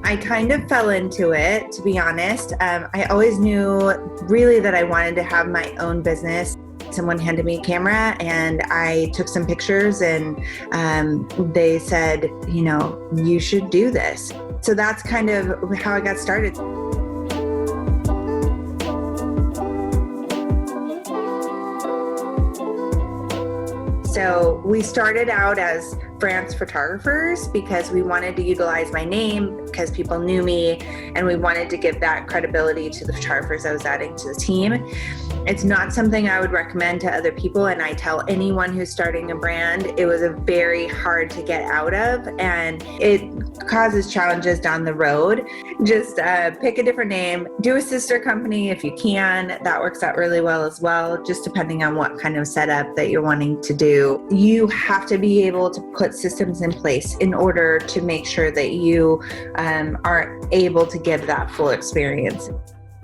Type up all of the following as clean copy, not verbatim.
I kind of fell into it, to be honest. I always knew really that I wanted to have my own business. Someone handed me a camera and I took some pictures and they said, you should do this. So that's kind of how I got started. So we started out as France photographers because we wanted to utilize my name because people knew me and we wanted to give that credibility to the photographers I was adding to the team. It's not something I would recommend to other people, and I tell anyone who's starting a brand, it was a very hard to get out of and it causes challenges down the road. Just pick a different name, do a sister company if you can. That works out really well as well, just depending on what kind of setup that you're wanting to do. You have to be able to put systems in place in order to make sure that you are able to give that full experience.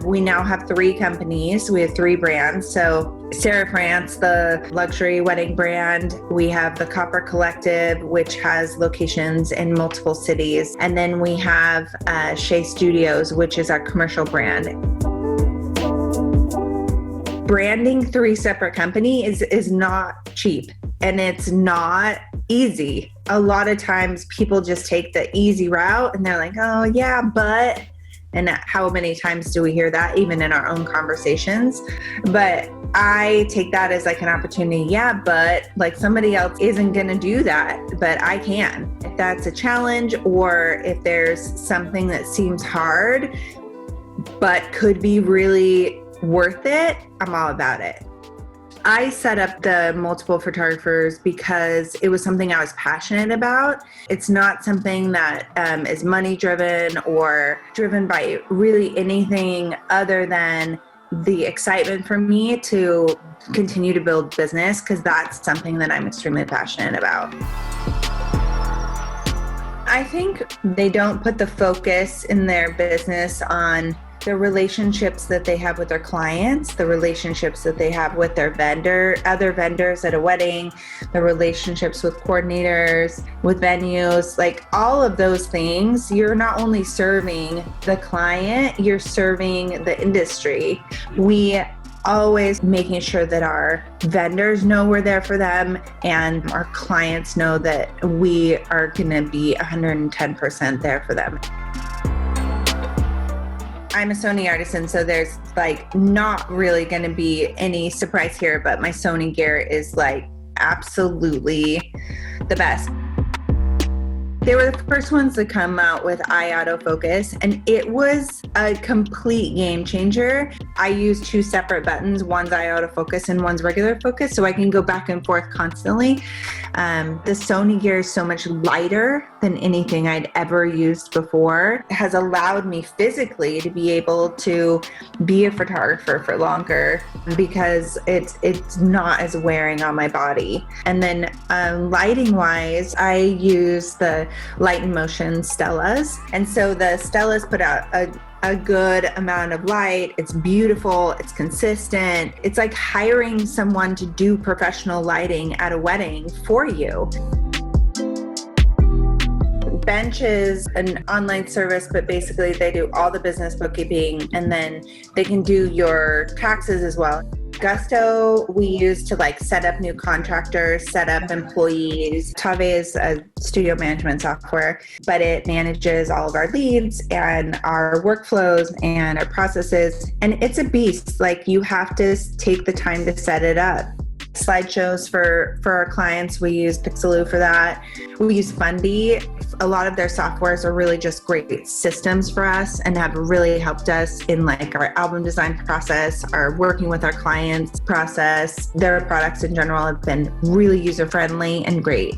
We now have 3 companies. We have 3 brands. So Sara France, the luxury wedding brand. We have the Copper Collective, which has locations in multiple cities. And then we have Shay Studios, which is our commercial brand. Branding 3 separate companies is not cheap and it's not easy. A lot of times people just take the easy route and they're like, oh yeah, but... And how many times do we hear that even in our own conversations? But I take that as like an opportunity. Yeah, but like somebody else isn't going to do that, but I can. If that's a challenge or if there's something that seems hard, but could be really worth it, I'm all about it. I set up the multiple photographers because it was something I was passionate about. It's not something that is money driven or driven by really anything other than the excitement for me to continue to build business, because that's something that I'm extremely passionate about. I think they don't put the focus in their business on the relationships that they have with their clients, the relationships that they have with their other vendors at a wedding, the relationships with coordinators, with venues, like all of those things. You're not only serving the client, you're serving the industry. We always making sure that our vendors know we're there for them and our clients know that we are going to be 110% there for them. I'm a Sony artisan, so there's like not really going to be any surprise here, but my Sony gear is like absolutely the best. They were the first ones to come out with eye autofocus, and it was a complete game changer. I use 2 separate buttons. One's eye autofocus and one's regular focus, so I can go back and forth constantly. The Sony gear is so much lighter than anything I'd ever used before. It has allowed me physically to be able to be a photographer for longer because it's not as wearing on my body. And then lighting wise, I use the Light and Motion Stellas. And so the Stellas put out a good amount of light. It's beautiful. It's consistent. It's like hiring someone to do professional lighting at a wedding for you. Bench is an online service, but basically they do all the business bookkeeping and then they can do your taxes as well. Gusto we use to like set up new contractors, set up employees. Táve is a studio management software, but it manages all of our leads and our workflows and our processes. And it's a beast. Like you have to take the time to set it up. Slideshows for our clients, we use Pixellu for that. We use Fundy. A lot of their softwares are really just great systems for us and have really helped us in like our album design process, our working with our clients process. Their products in general have been really user-friendly and great.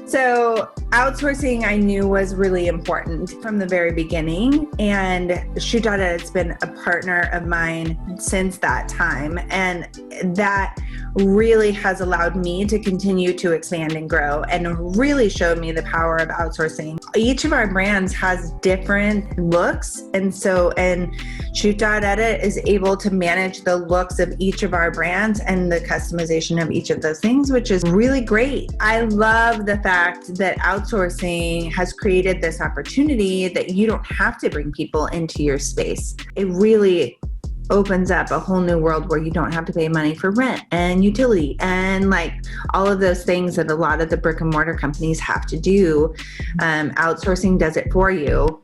So outsourcing I knew was really important from the very beginning, and ShootDotEdit's been a partner of mine since that time, and that really has allowed me to continue to expand and grow and really showed me the power of outsourcing. Each of our brands has different looks, and ShootDotEdit is able to manage the looks of each of our brands and the customization of each of those things, which is really great. I love the fact that outsourcing outsourcing has created this opportunity that you don't have to bring people into your space. It really opens up a whole new world where you don't have to pay money for rent and utility and like all of those things that a lot of the brick and mortar companies have to do. Outsourcing does it for you.